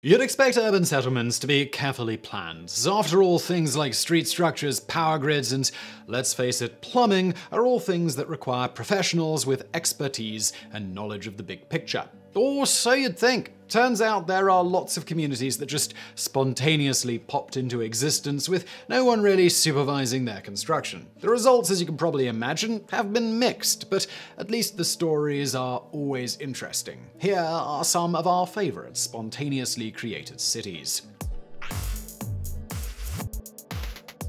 You'd expect urban settlements to be carefully planned. After all, things like street structures, power grids, and, let's face it, plumbing are all things that require professionals with expertise and knowledge of the big picture. Or so you'd think. Turns out there are lots of communities that just spontaneously popped into existence with no one really supervising their construction. The results, as you can probably imagine, have been mixed, but at least the stories are always interesting. Here are some of our favorite spontaneously created cities.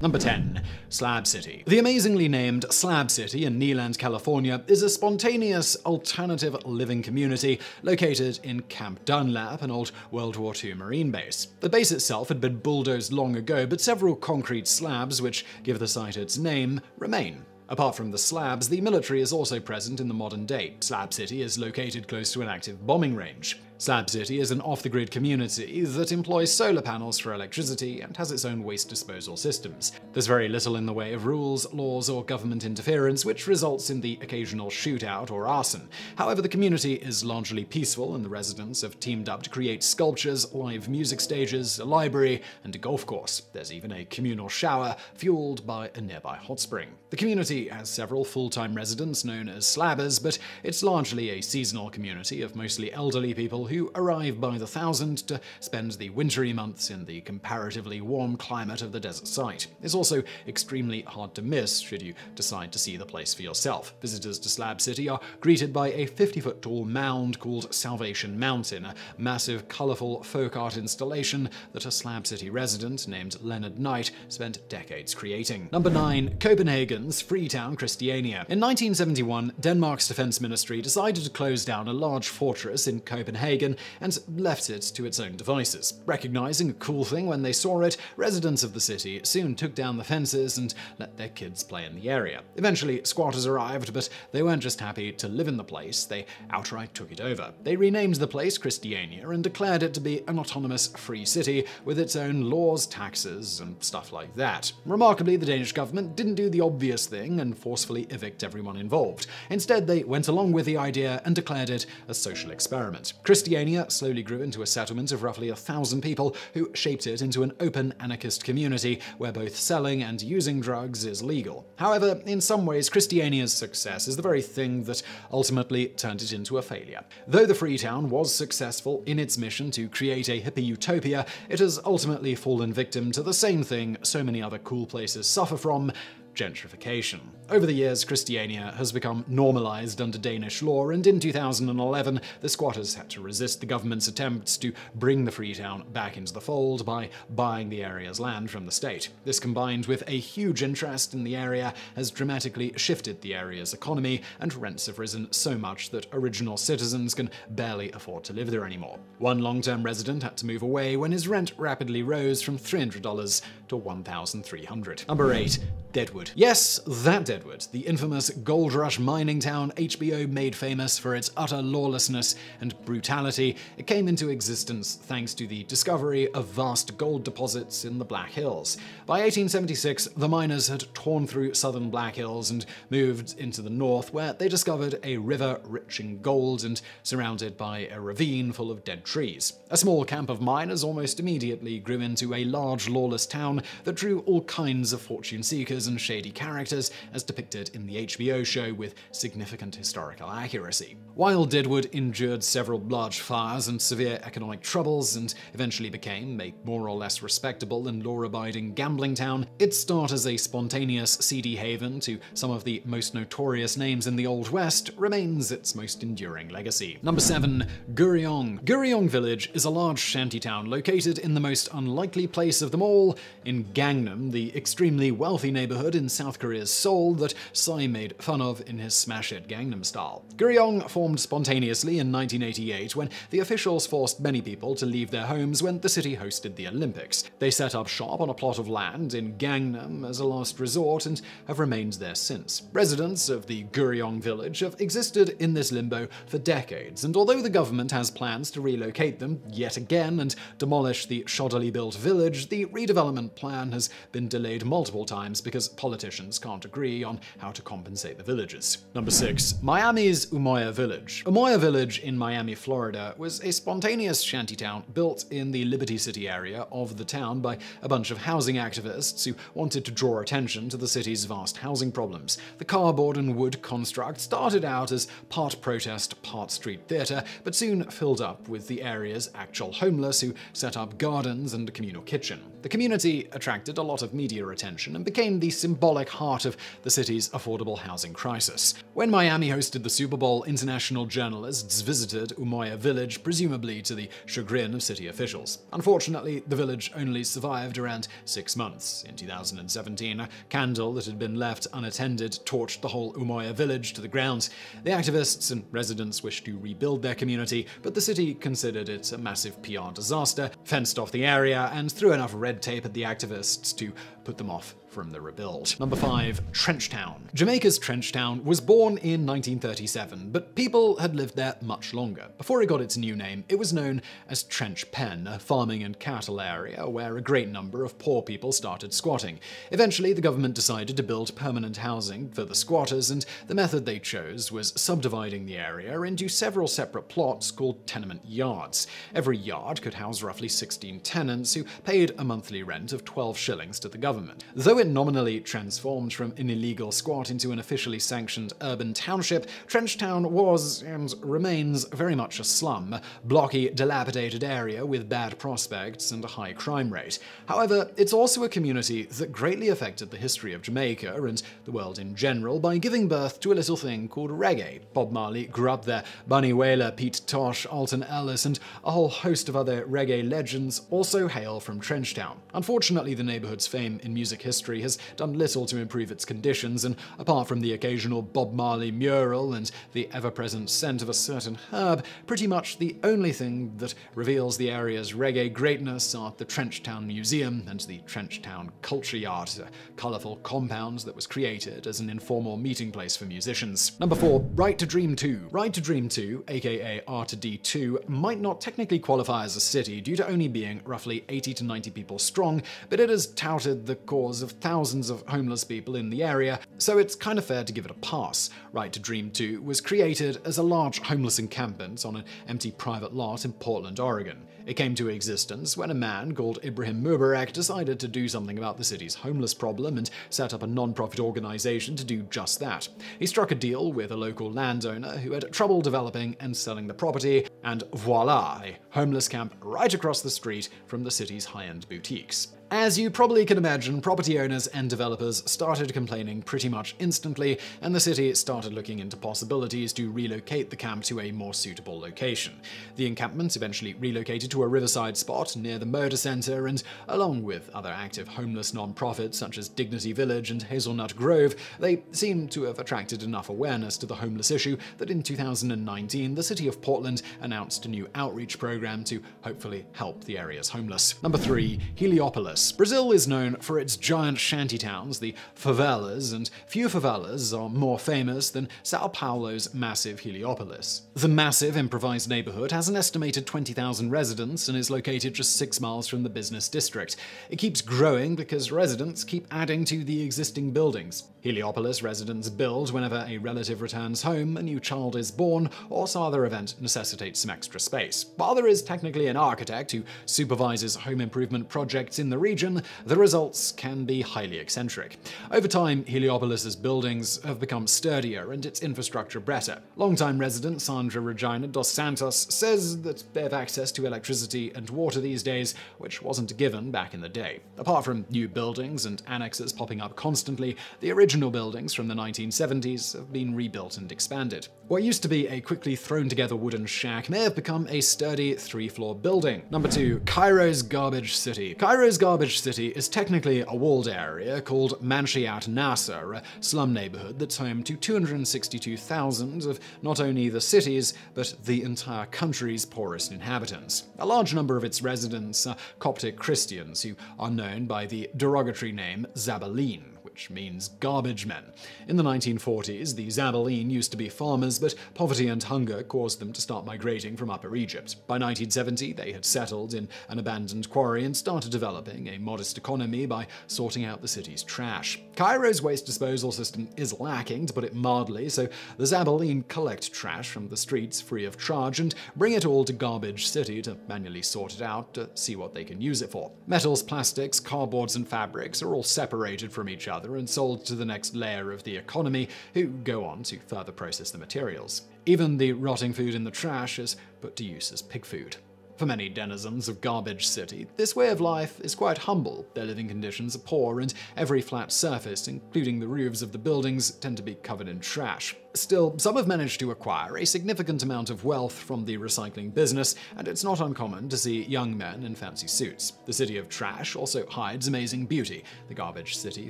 Number 10. Slab City. The amazingly named Slab City in Neeland, California is a spontaneous alternative living community located in Camp Dunlap, an old World War II Marine base. The base itself had been bulldozed long ago, but several concrete slabs, which give the site its name, remain. Apart from the slabs, the military is also present in the modern day. Slab City is located close to an active bombing range. Slab City is an off-the-grid community that employs solar panels for electricity and has its own waste disposal systems. There's very little in the way of rules, laws, or government interference, which results in the occasional shootout or arson. However, the community is largely peaceful, and the residents have teamed up to create sculptures, live music stages, a library, and a golf course. There's even a communal shower fueled by a nearby hot spring. The community has several full-time residents known as slabbers, but it's largely a seasonal community of mostly elderly people who arrive by the thousand to spend the wintry months in the comparatively warm climate of the desert site. It's also extremely hard to miss should you decide to see the place for yourself. Visitors to Slab City are greeted by a 50-foot tall mound called Salvation Mountain, a massive, colorful folk art installation that a Slab City resident named Leonard Knight spent decades creating. Number 9. Copenhagen's Freetown, Kristiania. In 1971, Denmark's defense ministry decided to close down a large fortress in Copenhagen and left it to its own devices. Recognizing a cool thing when they saw it, residents of the city soon took down the fences and let their kids play in the area. Eventually, squatters arrived, but they weren't just happy to live in the place, they outright took it over. They renamed the place Christiania and declared it to be an autonomous free city with its own laws, taxes, and stuff like that. Remarkably, the Danish government didn't do the obvious thing and forcefully evict everyone involved. Instead, they went along with the idea and declared it a social experiment. Christiania slowly grew into a settlement of roughly 1,000 people who shaped it into an open anarchist community where both selling and using drugs is legal. However, in some ways, Christiania's success is the very thing that ultimately turned it into a failure. Though the Freetown was successful in its mission to create a hippie utopia, it has ultimately fallen victim to the same thing so many other cool places suffer from: gentrification. Over the years, Christiania has become normalized under Danish law, and in 2011, the squatters had to resist the government's attempts to bring the Freetown back into the fold by buying the area's land from the state. This, combined with a huge interest in the area, has dramatically shifted the area's economy, and rents have risen so much that original citizens can barely afford to live there anymore. One long-term resident had to move away when his rent rapidly rose from $300 to $1,300. Number 8. Deadwood. Yes, that Deadwood, the infamous gold rush mining town HBO made famous for its utter lawlessness and brutality. It came into existence thanks to the discovery of vast gold deposits in the Black Hills. By 1876, the miners had torn through southern Black Hills and moved into the north, where they discovered a river rich in gold and surrounded by a ravine full of dead trees. A small camp of miners almost immediately grew into a large lawless town that drew all kinds of fortune seekers and shady characters, as depicted in the HBO show with significant historical accuracy. While Deadwood endured several large fires and severe economic troubles and eventually became a more or less respectable and law-abiding gambling town, its start as a spontaneous seedy haven to some of the most notorious names in the Old West remains its most enduring legacy. Number 7. Guryong. Guryong Village is a large shantytown located in the most unlikely place of them all, in Gangnam, the extremely wealthy neighborhood in South Korea's Seoul that Psy made fun of in his smash hit Gangnam Style. Guryong formed spontaneously in 1988 when the officials forced many people to leave their homes when the city hosted the Olympics. They set up shop on a plot of land in Gangnam as a last resort and have remained there since. Residents of the Guryong village have existed in this limbo for decades, and although the government has plans to relocate them yet again and demolish the shoddily built village, the redevelopment plan has been delayed multiple times because because politicians can't agree on how to compensate the villagers. Number 6. Miami's Umoja Village. Umoja Village in Miami, Florida was a spontaneous shantytown built in the Liberty City area of the town by a bunch of housing activists who wanted to draw attention to the city's vast housing problems. The cardboard and wood construct started out as part protest, part street theater, but soon filled up with the area's actual homeless who set up gardens and a communal kitchen. The community attracted a lot of media attention and became the symbolic heart of the city's affordable housing crisis. When Miami hosted the Super Bowl, international journalists visited Umoja Village, presumably to the chagrin of city officials. Unfortunately, the village only survived around 6 months. In 2017, a candle that had been left unattended torched the whole Umoja Village to the ground. The activists and residents wished to rebuild their community, but the city considered it a massive PR disaster, fenced off the area, and threw enough red tape at the activists to put them off from the rebuild. Number 5. Trenchtown. Jamaica's Trenchtown was born in 1937, but people had lived there much longer. Before it got its new name, it was known as Trench Pen, a farming and cattle area where a great number of poor people started squatting. Eventually, the government decided to build permanent housing for the squatters, and the method they chose was subdividing the area into several separate plots called tenement yards. Every yard could house roughly 16 tenants who paid a monthly rent of 12 shillings to the government. Though it nominally transformed from an illegal squat into an officially sanctioned urban township, Trenchtown was and remains very much a slum, a blocky, dilapidated area with bad prospects and a high crime rate. However, it's also a community that greatly affected the history of Jamaica and the world in general by giving birth to a little thing called reggae. Bob Marley grew up there, Bunny Wailer, Pete Tosh, Alton Ellis, and a whole host of other reggae legends also hail from Trenchtown. Unfortunately, the neighborhood's fame in music history has done little to improve its conditions, and apart from the occasional Bob Marley mural and the ever-present scent of a certain herb, pretty much the only thing that reveals the area's reggae greatness are the Trenchtown Museum and the Trenchtown Culture Yard, a colourful compound that was created as an informal meeting place for musicians. Number 4. Right to Dream 2. Right to Dream 2, aka R2D2, might not technically qualify as a city due to only being roughly 80 to 90 people strong, but it has touted the cause of thousands of homeless people in the area, so it's kind of fair to give it a pass. Right to Dream 2 was created as a large homeless encampment on an empty private lot in Portland, Oregon. It came to existence when a man called Ibrahim Mubarak decided to do something about the city's homeless problem and set up a non-profit organization to do just that. He struck a deal with a local landowner who had trouble developing and selling the property, and voila, a homeless camp right across the street from the city's high-end boutiques. As you probably can imagine, property owners and developers started complaining pretty much instantly, and the city started looking into possibilities to relocate the camp to a more suitable location. The encampment eventually relocated to a riverside spot near the motor center, and along with other active homeless non-profits such as Dignity Village and Hazelnut Grove, they seem to have attracted enough awareness to the homeless issue that in 2019 the city of Portland announced a new outreach program to hopefully help the area's homeless. Number 3. Heliopolis. Brazil is known for its giant shantytowns, the favelas, and few favelas are more famous than Sao Paulo's massive Heliopolis. The massive improvised neighborhood has an estimated 20,000 residents and is located just 6 miles from the business district. It keeps growing because residents keep adding to the existing buildings. Heliopolis residents build whenever a relative returns home, a new child is born, or some other event necessitates some extra space. While there is technically an architect who supervises home improvement projects in the region, the results can be highly eccentric. Over time, Heliopolis's buildings have become sturdier and its infrastructure better. Longtime resident Sandra Regina dos Santos says that they have access to electricity and water these days, which wasn't a given back in the day. Apart from new buildings and annexes popping up constantly, the original buildings from the 1970s have been rebuilt and expanded. What used to be a quickly thrown together wooden shack may have become a sturdy 3-floor building. Number 2. Cairo's Garbage City. Cairo's Garbage City is technically a walled area called Manshiat Nasser, a slum neighborhood that's home to 262,000 of not only the city's, but the entire country's poorest inhabitants. A large number of its residents are Coptic Christians who are known by the derogatory name Zabaleen, which means garbage men. In the 1940s, the Zabaleen used to be farmers, but poverty and hunger caused them to start migrating from Upper Egypt. By 1970, they had settled in an abandoned quarry and started developing a modest economy by sorting out the city's trash. Cairo's waste disposal system is lacking, to put it mildly, so the Zabaleen collect trash from the streets free of charge and bring it all to Garbage City to manually sort it out to see what they can use it for. Metals, plastics, cardboards, and fabrics are all separated from each other and sold to the next layer of the economy, who go on to further process the materials. Even the rotting food in the trash is put to use as pig food. For many denizens of Garbage City, this way of life is quite humble. Their living conditions are poor, and every flat surface, including the roofs of the buildings, tend to be covered in trash. Still, some have managed to acquire a significant amount of wealth from the recycling business, and it's not uncommon to see young men in fancy suits. The city of trash also hides amazing beauty. The Garbage City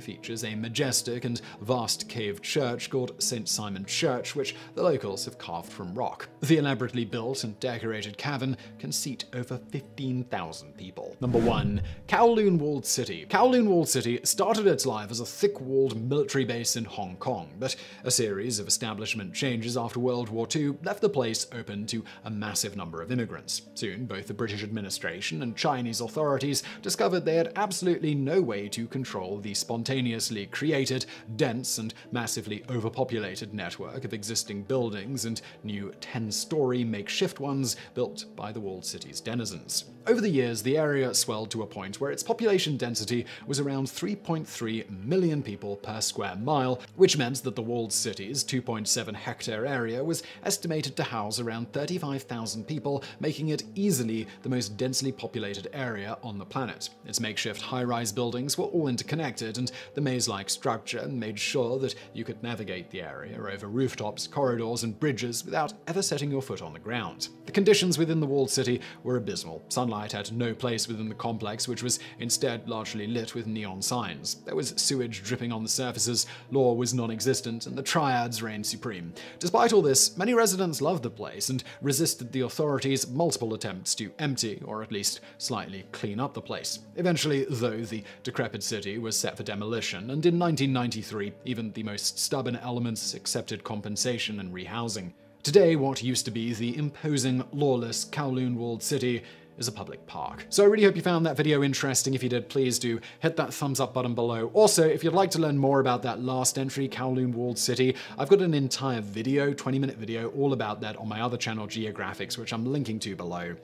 features a majestic and vast cave church called St. Simon Church, which the locals have carved from rock. The elaborately built and decorated cavern can seat over 15,000 people. Number 1. Kowloon Walled City. Kowloon Walled City started its life as a thick-walled military base in Hong Kong, but a series of establishment changes after World War II left the place open to a massive number of immigrants. Soon, both the British administration and Chinese authorities discovered they had absolutely no way to control the spontaneously created, dense, and massively overpopulated network of existing buildings and new 10-story makeshift ones built by the walled city's denizens. Over the years, the area swelled to a point where its population density was around 3.3 million people per square mile, which meant that the walled city's 2.7-hectare area was estimated to house around 35,000 people, making it easily the most densely populated area on the planet. Its makeshift high-rise buildings were all interconnected, and the maze-like structure made sure that you could navigate the area over rooftops, corridors, and bridges without ever setting your foot on the ground. The conditions within the walled city were abysmal. Sunlight had no place within the complex, which was instead largely lit with neon signs. There was sewage dripping on the surfaces, law was non-existent, and the triads reigned supreme. Despite all this, many residents loved the place and resisted the authorities' multiple attempts to empty, or at least slightly clean up the place. Eventually, though, the decrepit city was set for demolition, and in 1993, even the most stubborn elements accepted compensation and rehousing. Today, what used to be the imposing, lawless Kowloon Walled City is a public park. So I really hope you found that video interesting. If you did, please do hit that thumbs up button below. Also, if you'd like to learn more about that last entry, Kowloon Walled City, I've got an entire video, 20-minute video, all about that on my other channel, Geographics, which I'm linking to below.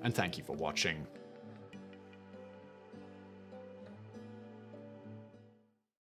And thank you for watching.